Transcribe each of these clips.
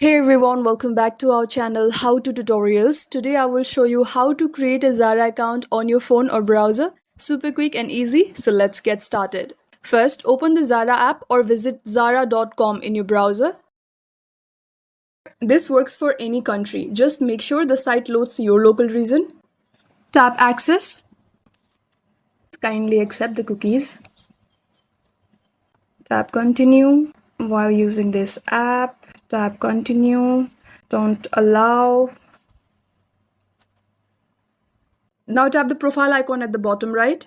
Hey everyone, welcome back to our channel How to Tutorials. Today I will show you how to create a Zara account on your phone or browser. Super quick and easy, so let's get started. First, open the Zara app or visit zara.com in your browser. This works for any country. Just make sure the site loads to your local region. Tap Access. Kindly accept the cookies. Tap Continue. While using this app, tap Continue. Don't allow. Now tap the profile icon at the bottom right.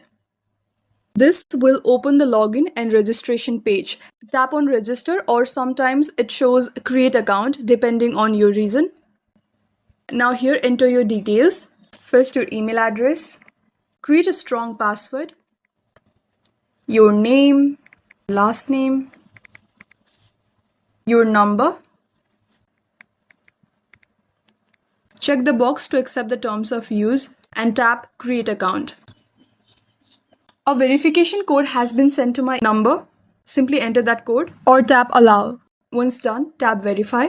This will open the login and registration page. Tap on register, or sometimes it shows create account depending on your region. Now here enter your details. First your email address. Create a strong password. Your name, last name, your number. Check the box to accept the terms of use and tap create account. A verification code has been sent to my number. Simply enter that code or tap allow. Once done, tap verify.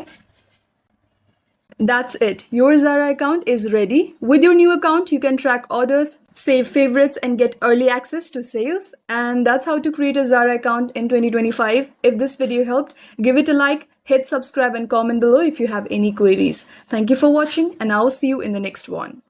That's it. Your Zara account is ready. With your new account, you can track orders, save favorites, and get early access to sales. And that's how to create a Zara account in 2025. If this video helped, give it a like, hit subscribe, and comment below if you have any queries. Thank you for watching, and I'll see you in the next one.